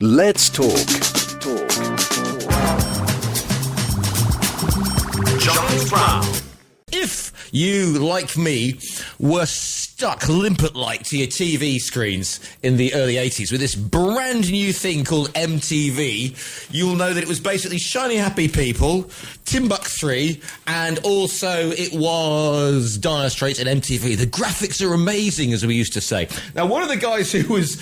Let's talk. Charles Brown. If you, like me, were stuck limpet-like to your TV screens in the early 80s with this brand new thing called MTV, you'll know that it was basically Shiny Happy People, Timbuk 3, and also it was Dire Straits and MTV. The graphics are amazing, as we used to say. Now, one of the guys who was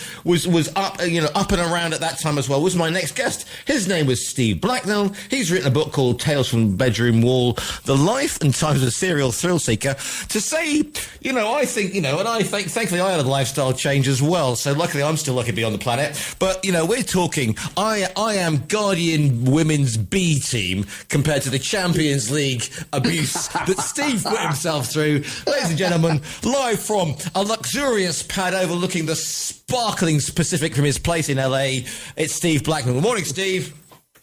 up, up and around at that time as well was my next guest. His name was Steve Blacknell. He's written a book called Tales from the Bedroom Wall: The Life and Times of a Serial Thrill Seeker. To say, I think, and I think, thankfully, I had a lifestyle change as well. So luckily, I'm still lucky to be on the planet. But, we're talking, I am Guardian Women's B team compared to the Champions League abuse that Steve put himself through. Ladies and gentlemen, live from a luxurious pad overlooking the sparkling Pacific from his place in LA, it's Steve Blackman. Good morning, Steve.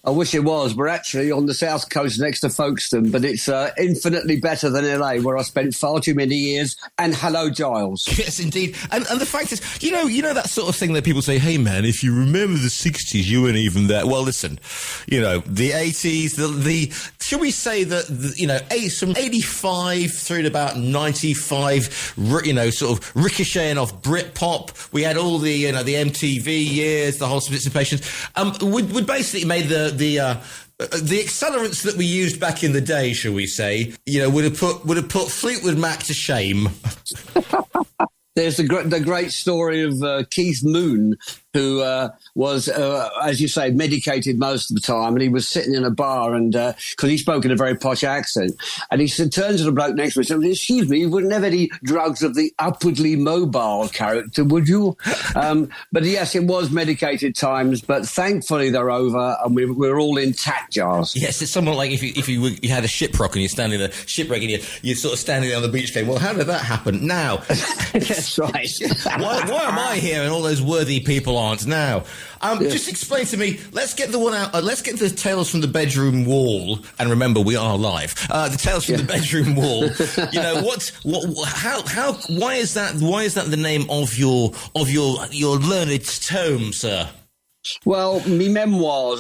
I wish it was. We're actually on the south coast next to Folkestone, but it's infinitely better than LA, where I spent far too many years. And hello, Giles. Yes, indeed. And the fact is, you know that sort of thing that people say, hey, man, if you remember the 60s, you weren't even there. Well, listen, the 80s, the should we say that, from 85 through to about 95, sort of ricocheting off Britpop. We had all the, the MTV years, the whole participation. Would basically made the accelerants that we used back in the day, shall we say, would have put Fleetwood Mac to shame. There's the great story of Keith Moon, who was, as you say, medicated most of the time, and he was sitting in a bar, and because he spoke in a very posh accent, and he turns to the bloke next to him and says, "Excuse me, you wouldn't have any drugs of the upwardly mobile character, would you?" But yes, it was medicated times, but thankfully they're over, and we're all intact, Giles. Yes, it's somewhat like if you had a shipwreck and you're standing in a shipwreck and you're sort of standing there on the beach going, well, how did that happen? Now, that's right. why am I here and all those worthy people aren't now? Just explain to me. Let's get the one out. Let's get the Tales from the Bedroom Wall. And remember, we are live. The Tales from the Bedroom Wall. Why is that? Why is that the name of your learned tome, sir? Well, my memoirs.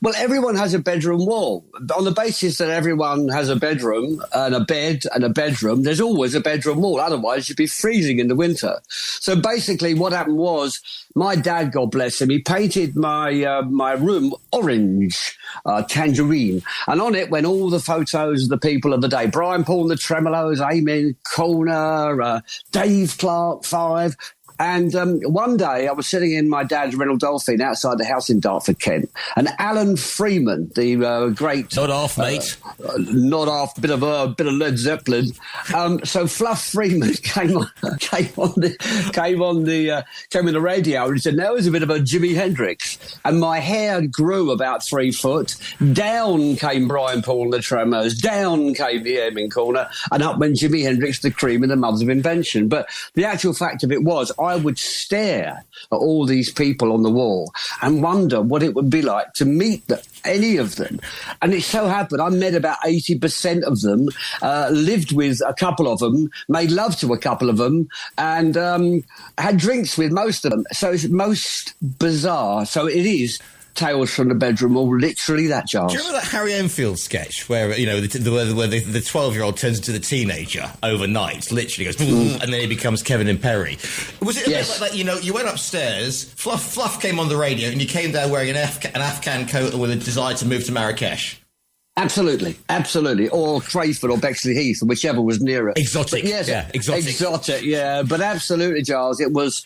Well, everyone has a bedroom wall. On the basis that everyone has a bedroom and a bed and a bedroom, there's always a bedroom wall. Otherwise, you'd be freezing in the winter. So basically what happened was my dad, God bless him, he painted my room orange, tangerine. And on it went all the photos of the people of the day. Brian Paul and the Tremolos, Amy Corner, Dave Clark, 5. And one day I was sitting in my dad's Renault Dolphin outside the house in Dartford, Kent, and Alan Freeman, the great... Not half, mate. Not half, bit of Led Zeppelin. So Fluff Freeman came on the radio and he said, now is a bit of a Jimi Hendrix. And my hair grew about 3 foot. Down came Brian Paul and the Tremors. Down came the Airman Corner. And up went Jimi Hendrix, the cream and the mothers of invention. But the actual fact of it was, I would stare at all these people on the wall and wonder what it would be like to meet any of them. And it so happened I met about 80% of them, lived with a couple of them, made love to a couple of them, and had drinks with most of them. So it's most bizarre. So it is Tales from the Bedroom Wall, literally that, Giles. Do you remember that Harry Enfield sketch where, where the 12-year-old turns into the teenager overnight, literally goes, and then he becomes Kevin and Perry? Was it a bit like that, you went upstairs, Fluff came on the radio, and you came down wearing an Afghan coat with a desire to move to Marrakesh? Absolutely. Or Crayford or Bexley Heath, whichever was nearer. Exotic. But yes, exotic, yeah. But absolutely, Giles, it was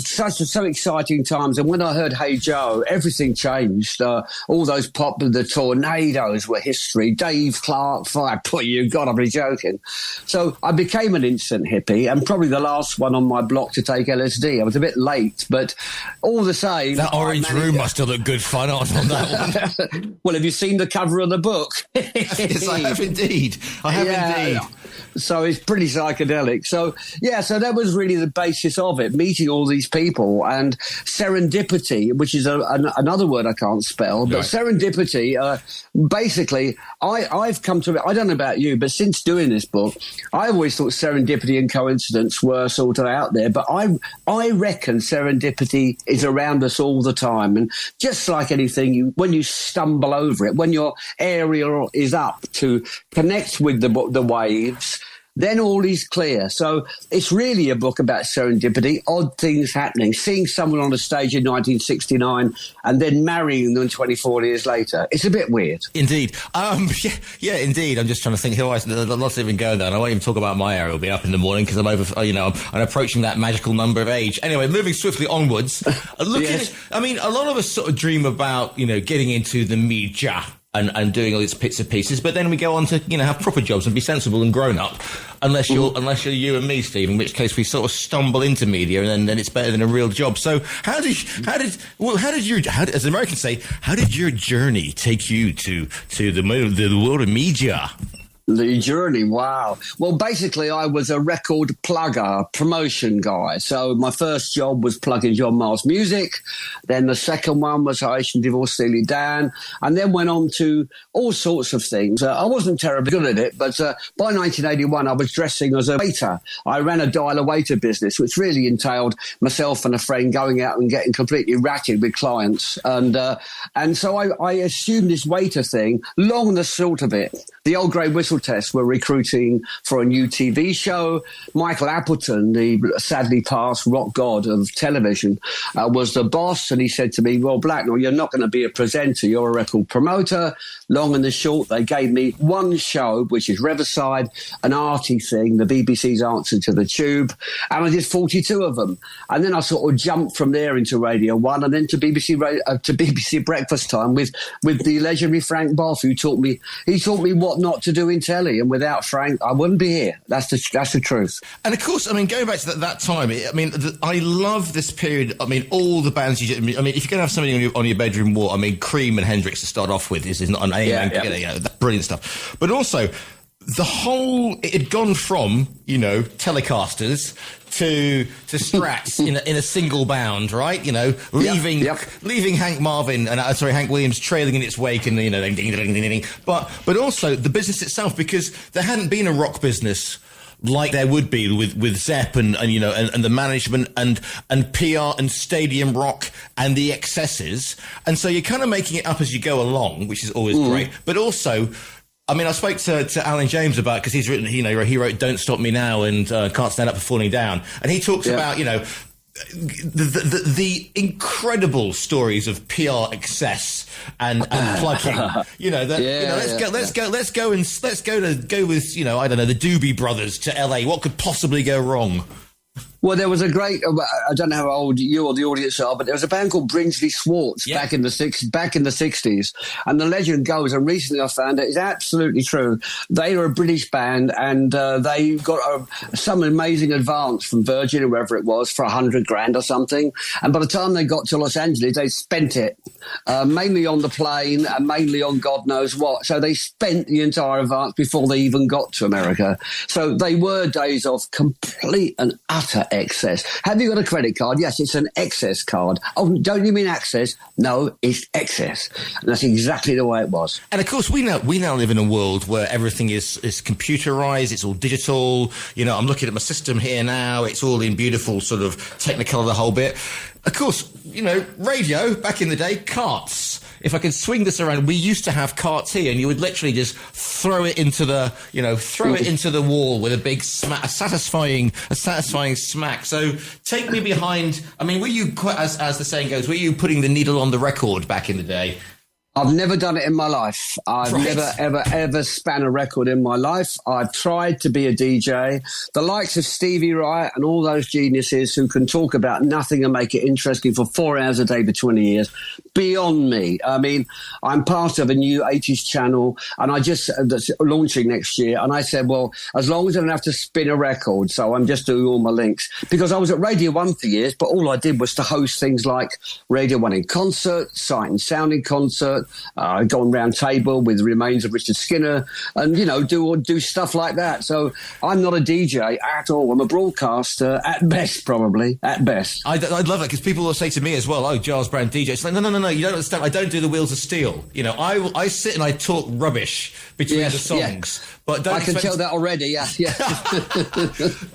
so exciting times. And when I heard Hey Joe, everything changed. All those the Tornadoes were history. Dave Clark, Fire. You God, I'm really joking. So I became an instant hippie and probably the last one on my block to take LSD. I was a bit late, but all the same. That orange room must have looked good fun on that one. Well, have you seen the cover of the book? Yes, I have indeed. Indeed. So it's pretty psychedelic. So, yeah, so that was really the basis of it, meeting all these people. And serendipity, which is another word I can't spell, but serendipity, basically, I've come to it. I don't know about you, but since doing this book, I always thought serendipity and coincidence were sort of out there. But I reckon serendipity is around us all the time. And just like anything, when you stumble over it, when your area is up to connect with the waves, then all is clear. So it's really a book about serendipity, odd things happening, seeing someone on a stage in 1969 and then marrying them 24 years later. It's a bit weird. Indeed. Yeah, indeed. I'm just trying to think who else. There's lots even going there. And I won't even talk about my area. I'll be up in the morning because I'm approaching that magical number of age. Anyway, moving swiftly onwards. Yes. I mean, a lot of us sort of dream about, getting into the media and doing all these bits and pieces, but then we go on to, have proper jobs and be sensible and grown up. Unless you're you and me, Steve, in which case we sort of stumble into media, and then it's better than a real job. So how did as Americans say, how did your journey take you to the world of media? The journey, wow. Well, basically, I was a record plugger, promotion guy. So my first job was plugging John Miles music. Then the second one was I Divorce Steely Dan, and then went on to all sorts of things. I wasn't terribly good at it, but by 1981, I was dressing as a waiter. I ran a dial-a-waiter business, which really entailed myself and a friend going out and getting completely ratted with clients. And so I assumed this waiter thing, long the short of it. The old grey whistle tests were recruiting for a new TV show. Michael Appleton, the sadly passed rock god of television, was the boss. And he said to me, well, Blacknell, you're not going to be a presenter. You're a record promoter. Long and the short, they gave me one show, which is Riverside, an arty thing, the BBC's answer to the Tube. And I did 42 of them. And then I sort of jumped from there into Radio 1 and then to BBC Breakfast Time with the legendary Frank Boff, who taught me what not to do in telly, and without Frank, I wouldn't be here. That's the truth. And of course, I mean, going back to that time, I love this period. I mean, all the bands if you're going to have something on your bedroom wall, I mean, Cream and Hendrix to start off with is not an aim, brilliant stuff. But also, it had gone from, Telecasters to Strats in a single bound, right? Leaving Hank Williams trailing in its wake, and ding, ding, ding, ding, ding. But also the business itself, because there hadn't been a rock business like there would be with Zepp and the management and PR and stadium rock and the excesses, and so you're kind of making it up as you go along, which is always great. But also, I mean, I spoke to Alan James about, because he's written, he wrote "Don't Stop Me Now" and "Can't Stand Up for Falling Down," and he talks about the incredible stories of PR excess and plugging. Let's go with I don't know, the Doobie Brothers to LA. What could possibly go wrong? Well, there was a great, I don't know how old you or the audience are, but there was a band called Brinsley Swartz back in the 60s. And the legend goes, and recently I found it's absolutely true. They were a British band, and they got some amazing advance from Virgin or wherever it was for $100,000 or something. And by the time they got to Los Angeles, they spent it, mainly on the plane and mainly on God knows what. So they spent the entire advance before they even got to America. So they were days of complete and utter excess. Have you got a credit card? Yes, it's an excess card. Oh, don't you mean access? No, it's excess. And that's exactly the way it was. And of course, we now live in a world where everything is computerized. It's all digital. I'm looking at my system here now. It's all in beautiful sort of Technicolor, the whole bit. Of course, radio back in the day, carts. If I can swing this around, we used to have carts here, and you would literally just throw it into the wall with a big smack, a satisfying smack. So take me behind. I mean, were you, as the saying goes, were you putting the needle on the record back in the day? I've never done it in my life. I've never, ever span a record in my life. I've tried to be a DJ. The likes of Stevie Wright and all those geniuses who can talk about nothing and make it interesting for 4 hours a day for 20 years, beyond me. I mean, I'm part of a new 80s channel, and that's launching next year. And I said, well, as long as I don't have to spin a record, so I'm just doing all my links. Because I was at Radio 1 for years, but all I did was to host things like Radio 1 in concert, Sight and Sound in concert, go on round table with the remains of Richard Skinner, and do stuff like that. So I'm not a DJ at all. I'm a broadcaster at best, probably at best. I'd love it because people will say to me as well, "Oh, Giles Brown DJ." It's like, no, you don't understand. I don't do the Wheels of Steel. I sit and I talk rubbish between the songs. Yeah. But I can tell that already. Yeah.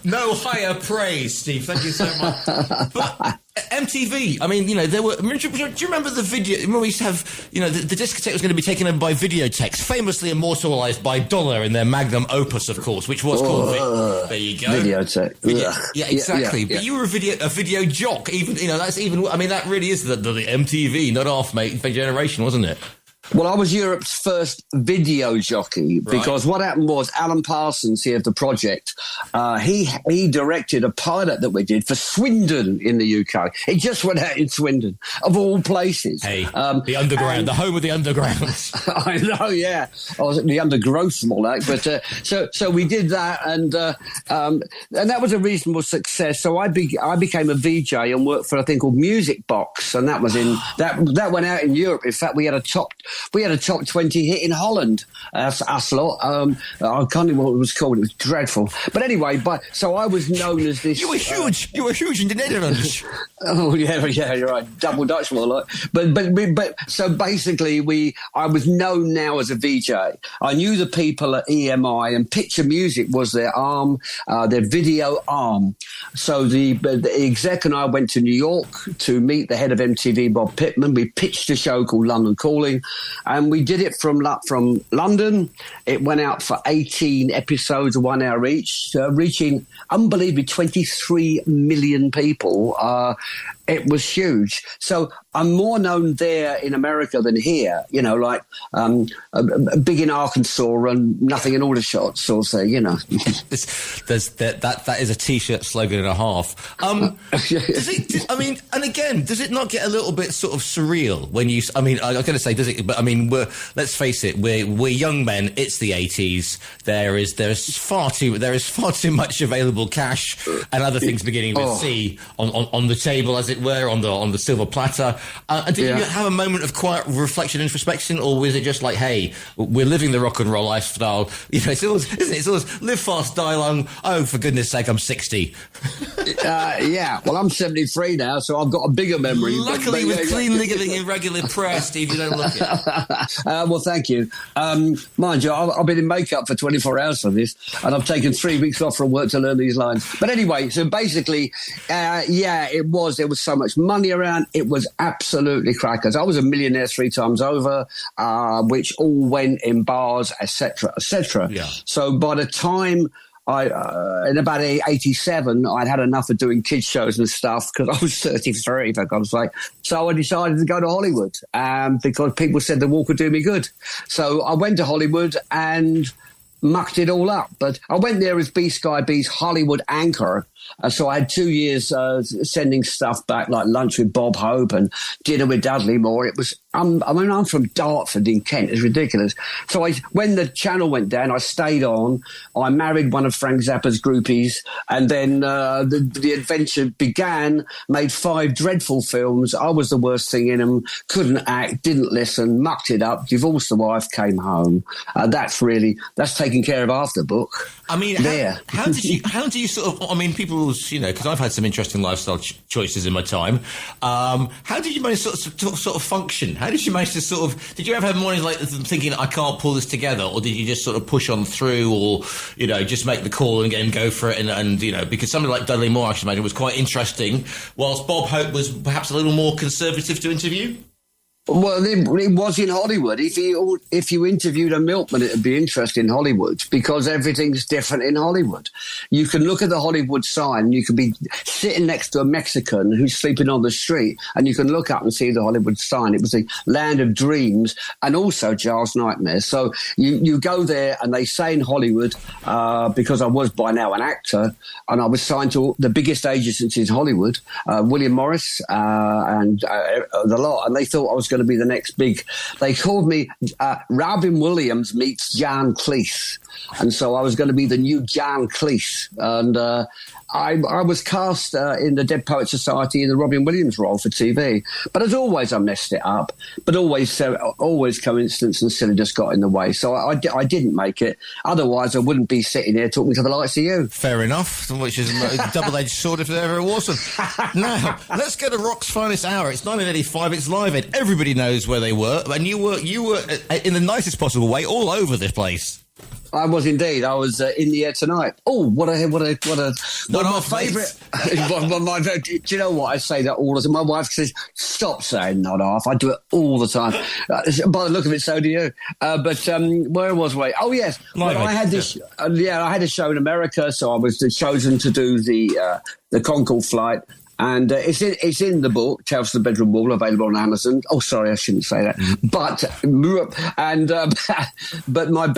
No higher praise, Steve. Thank you so much. But MTV, I mean, there were... do you remember the video... Remember we used to have... the discotheque was going to be taken over by Videotex, famously immortalised by Dollar in their magnum opus, of course, which was called... There you go. Videotex. Yeah, exactly. Yeah. But you were a video jock. Even, that's even... I mean, that really is the MTV, not half, mate, generation, wasn't it? Well, I was Europe's first video jockey because what happened was Alan Parsons here of the project, he directed a pilot that we did for Swindon in the UK. It just went out in Swindon, of all places. Hey, the underground, the home of the underground. I know, yeah. I was at the undergrowth and all that. But so we did that, and that was a reasonable success. So I became a VJ and worked for a thing called Music Box, and that was that went out in Europe. In fact, we had a top 20 hit in Holland, us lot. I can't remember what it was called. It was dreadful. But anyway, so I was known as this... You were huge. You were huge in the Netherlands. Oh, yeah, you're right. Double Dutch more like. But so basically, I was known now as a VJ. I knew the people at EMI, and Picture Music was their arm, their video arm. So the exec and I went to New York to meet the head of MTV, Bob Pittman. We pitched a show called London Calling, and we did it from London. It went out for 18 episodes, 1 hour each, reaching unbelievably 23 million people. It was huge. So I'm more known there in America than here, like big in Arkansas and nothing in Aldershot, so to say, That is a T-shirt slogan and a half. Does it not get a little bit sort of surreal when you... I mean, I was going to say, does it? But I mean, let's face it, we're young men. It's the 80s. There is far too much available cash and other things beginning with C on the table, as it were, on the silver platter. Did you have a moment of quiet reflection and introspection, or was it just like, hey, we're living the rock and roll lifestyle? It's always live fast, die long. Oh, for goodness sake, I'm 60. Well, I'm 73 now, so I've got a bigger memory. Luckily, with clean living in regular prayer, Steve, you don't look it. Well, thank you. Mind you, I've been in makeup for 24 hours for this, and I've taken 3 weeks off from work to learn these lines. But anyway, so basically, it was. There was so much money around. It was absolutely crackers. I was a millionaire 3 times over, which all went in bars, etc., etc. Yeah. So by the time in about 87, I'd had enough of doing kids shows and stuff because I was 33, for God's sake. So I decided to go to Hollywood because people said the walk would do me good. So I went to Hollywood and mucked it all up. But I went there as B-Sky B's Hollywood anchor. So I had 2 years sending stuff back, like Lunch with Bob Hope and Dinner with Dudley Moore. It was, I'm from Dartford in Kent. It's ridiculous. So when the channel went down, I stayed on. I married one of Frank Zappa's groupies, and then the adventure began. Made 5 dreadful films. I was the worst thing in them. Couldn't act, didn't listen, mucked it up. Divorced the wife, came home. That's taken care of after the book. I mean, how do you sort of? I mean, people. Because I've had some interesting lifestyle choices in my time. How did you manage to sort of function? How did you manage to sort of... Did you ever have mornings like thinking, I can't pull this together? Or did you just sort of push on through or, just make the call and go for it? And because somebody like Dudley Moore, I should imagine, was quite interesting, whilst Bob Hope was perhaps a little more conservative to interview? Well, it was in Hollywood. If you interviewed a milkman, it'd be interesting in Hollywood because everything's different in Hollywood. You can look at the Hollywood sign. You could be sitting next to a Mexican who's sleeping on the street, and you can look up and see the Hollywood sign. It was the land of dreams and also Giles' nightmares. So you go there, and they say in Hollywood, because I was by now an actor, and I was signed to the biggest agencies in Hollywood, William Morris and the lot, and they thought I was going to be the next big. They called me Robin Williams meets John Cleese. And so I was going to be the new John Cleese. And I was cast in the Dead Poets Society in the Robin Williams role for TV. But as always, I messed it up. But always coincidence and silliness got in the way. So I didn't make it. Otherwise, I wouldn't be sitting here talking to the likes of you. Fair enough, which is a double-edged sword if there ever was one. Now, let's go to Rock's Finest Hour. It's 1985. It's Live Aid. Everybody knows where they were. And you were in the nicest possible way all over this place. I was indeed. I was in the air tonight. Oh, what a my favourite. Do you know what? I say that all the time. My wife says, "Stop saying not half." I do it all the time. By the look of it, so do you. But where was we? Oh yes, well, I had this. I had a show in America, so I was chosen to do the Concorde flight. And it's in the book, Tales from the Bedroom Wall, available on Amazon. Oh, sorry, I shouldn't say that. But my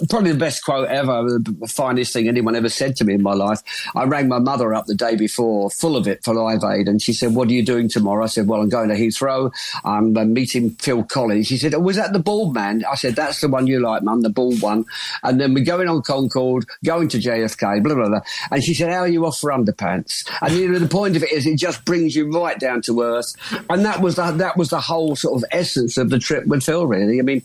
probably the best quote ever, the finest thing anyone ever said to me in my life. I rang my mother up the day before, full of it for Live Aid, and she said, "What are you doing tomorrow?" I said, "Well, I'm going to Heathrow. I'm meeting Phil Collins." She said, "Oh, was that the bald man?" I said, "That's the one you like, Mum, the bald one." And then we're going on Concorde, going to JFK, blah, blah, blah. And she said, "How are you off for underpants?" And the point of it is, it just brings you right down to earth, and that was the whole sort of essence of the trip with Phil. Really, I mean,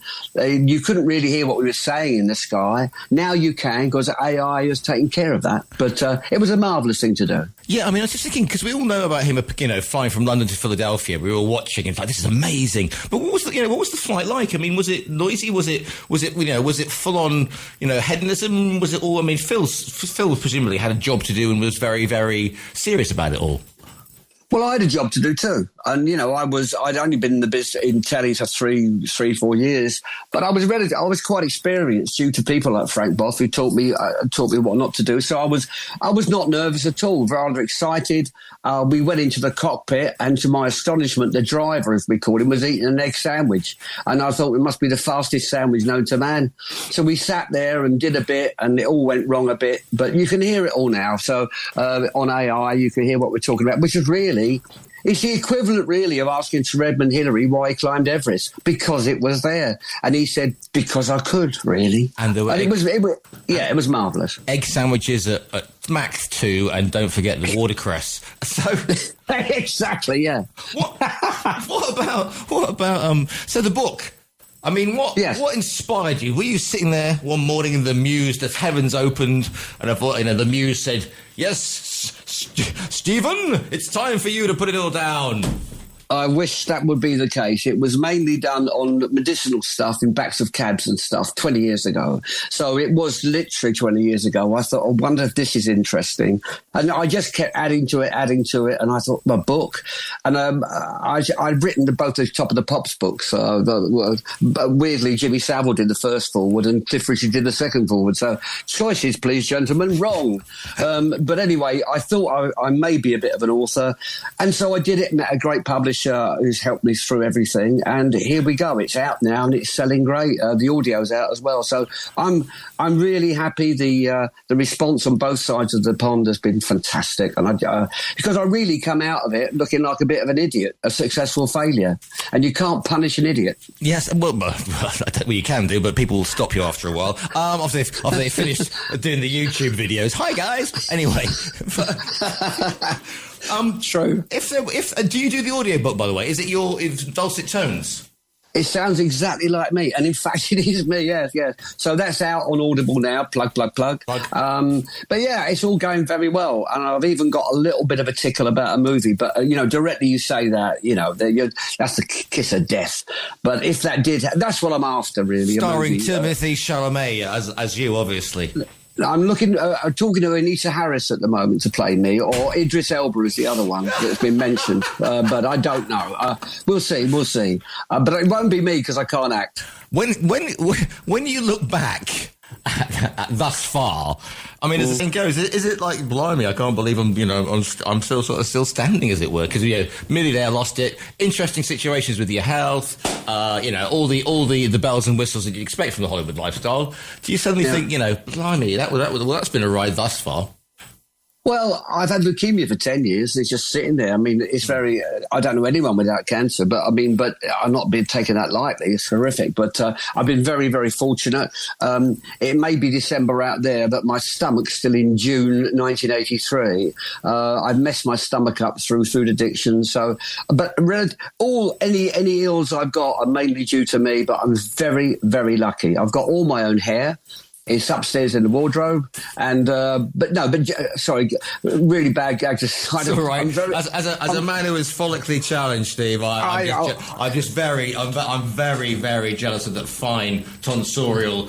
you couldn't really hear what we were saying in the sky. Now you can, because AI has taken care of that. But it was a marvellous thing to do. Yeah, I mean, I was just thinking, because we all know about him, flying from London to Philadelphia. We were all watching and like, this is amazing. But what was the flight like? I mean, was it noisy? Was it full on, hedonism? Was it all? I mean, Phil presumably had a job to do and was very, very serious about it all. Well, I had a job to do too, and I'd only been in the business in telly for 4 years, but I was quite experienced due to people like Frank Boff who taught me what not to do. So I was not nervous at all, rather excited. We went into the cockpit, and to my astonishment, the driver, as we called him, was eating an egg sandwich, and I thought it must be the fastest sandwich known to man. So we sat there and did a bit, and it all went wrong a bit, but you can hear it all now. So on AI, you can hear what we're talking about, which is really. It's the equivalent, really, of asking Sir Edmund Hillary why he climbed Everest, because it was there, and he said, "Because I could, really." And it was marvellous. Egg sandwiches at Max 2, and don't forget the watercress. So exactly, yeah. What about so the book? I mean, what inspired you? Were you sitting there one morning in the Muse, the heavens opened, and the Muse said, "Yes, Stephen, it's time for you to put it all down"? I wish that would be the case. It was mainly done on medicinal stuff in backs of cabs and stuff 20 years ago. So it was literally 20 years ago. I thought, I wonder if this is interesting. And I just kept adding to it. And I thought, my book. And I'd written both the Top of the Pops books. Weirdly, Jimmy Savile did the first forward and Cliff Richard did the second forward. So choices, please, gentlemen. Wrong. But anyway, I thought I may be a bit of an author. And so I did it, met a great publisher who's helped me through everything, and here we go. It's out now and it's selling great. The audio's out as well, so I'm really happy. The response on both sides of the pond has been fantastic, and because I really come out of it looking like a bit of an idiot, a successful failure, and you can't punish an idiot. Yes, well, you can do, but people will stop you after a while. After they finished doing the YouTube videos. Hi guys. Anyway. True. Do you do the audiobook, by the way? Is it your dulcet tones? It sounds exactly like me, and in fact, it is me. Yes. So that's out on Audible now. Plug. But yeah, it's all going very well, and I've even got a little bit of a tickle about a movie. But directly you say that, that's the kiss of death. But if that did, that's what I'm after, really. Starring Timothée Chalamet as you, obviously. I'm talking to Anita Harris at the moment to play me, or Idris Elba is the other one that's been mentioned, but I don't know. We'll see. But it won't be me because I can't act. When you look back at thus far, I mean, as the thing goes, is it like, blimey, I can't believe I'm still sort of still standing, as it were, because millionaire lost it. Interesting situations with your health, all the bells and whistles that you expect from the Hollywood lifestyle. Do you suddenly think, blimey, that's been a ride thus far? Well, I've had leukemia for 10 years. It's just sitting there. I mean, it's very, I don't know anyone without cancer, but I've not been taking that lightly. It's horrific. But I've been very, very fortunate. It may be December out there, but my stomach's still in June 1983. I've messed my stomach up through food addiction. So, but any ills I've got are mainly due to me, but I'm very, very lucky. I've got all my own hair. It's upstairs in the wardrobe, sorry, really bad gag. Just it's all right. As a man who is follically challenged, Steve, I'm very, very jealous of that fine tonsorial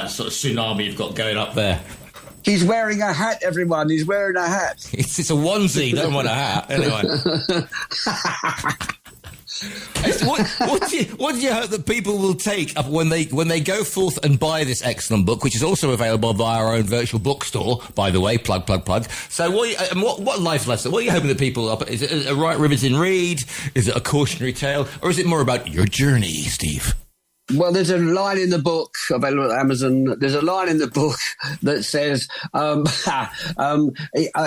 sort of tsunami you've got going up there. He's wearing a hat, everyone. He's wearing a hat. It's a onesie. Don't want a hat, anyway. What do you hope that people will take up when they go forth and buy this excellent book, which is also available via our own virtual bookstore, by the way, plug. So what life lesson, what are you hoping that people, is it a right riveting read, is it a cautionary tale, or is it more about your journey, Steve? Well, there's a line in the book available at Amazon. There's a line in the book that says,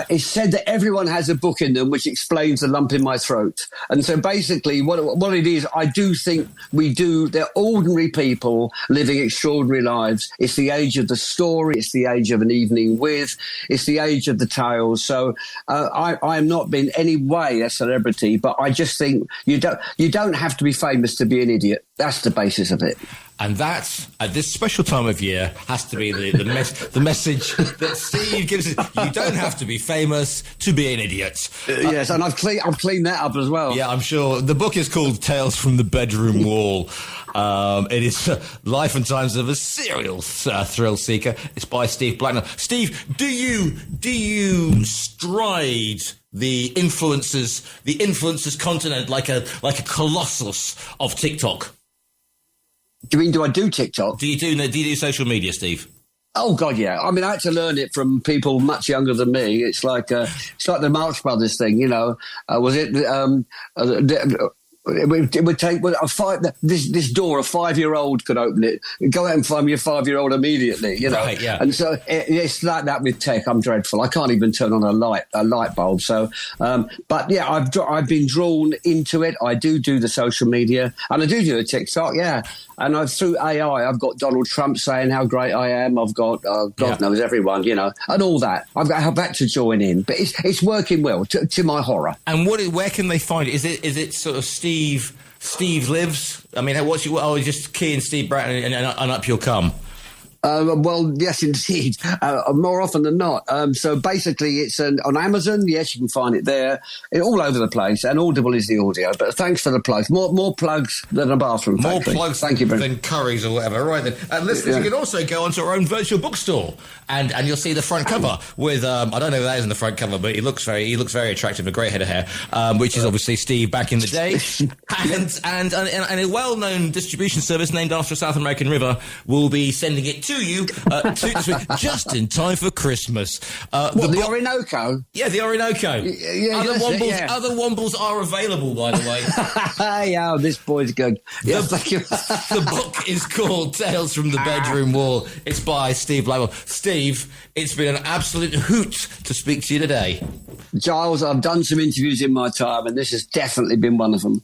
it's said that everyone has a book in them which explains the lump in my throat. And so basically what it is, I do think they're ordinary people living extraordinary lives. It's the age of the story. It's the age of an evening with. It's the age of the tales. So I am not been any way a celebrity, but I just think you don't have to be famous to be an idiot. That's the basis of it. And that, at this special time of year, has to be the message that Steve gives us. You don't have to be famous to be an idiot. Yes, and I've cleaned that up as well. Yeah, I'm sure. The book is called Tales from the Bedroom Wall. It is Life and Times of a Serial Thrill Seeker. It's by Steve Blacknell. Steve, do you stride the influencers continent like a colossus of TikTok? Do you mean, do I do TikTok? Do you do social media, Steve? Oh God, yeah. I mean, I had to learn it from people much younger than me. It's like the Marx Brothers thing, you know. It would take this door. A 5-year-old could open it. Go out and find me a 5-year-old immediately, you know. Right, yeah. And so it's like that with tech. I'm dreadful. I can't even turn on a light bulb. So, but yeah, I've been drawn into it. I do the social media, and I do the TikTok. Yeah, and through AI, I've got Donald Trump saying how great I am. I've got God knows everyone, you know, and all that. I've had to join in, but it's working well to my horror. And where can they find it? Is it sort of Steve Lives? I mean, just key in Steve Bratton and up you'll come. Well, yes, indeed. More often than not. So basically, it's on Amazon. Yes, you can find it there. All over the place. And Audible is the audio. But thanks for the plugs. More plugs than a bathroom factory. More plugs than curries or whatever. Right then. And listeners, you can also go onto our own virtual bookstore. And you'll see the front cover with, I don't know who that is in the front cover, but he looks very attractive, a great head of hair, which is obviously Steve back in the day. and a well-known distribution service named after a South American river will be sending it to you this week, just in time for Christmas. The Orinoco? Yeah, the Orinoco. Other Wombles are available, by the way. Yeah, this boy's good. Yeah, thank you. The book is called Tales from the Bedroom Wall. It's by Steve Blackwell. Steve, it's been an absolute hoot to speak to you today. Giles, I've done some interviews in my time, and this has definitely been one of them.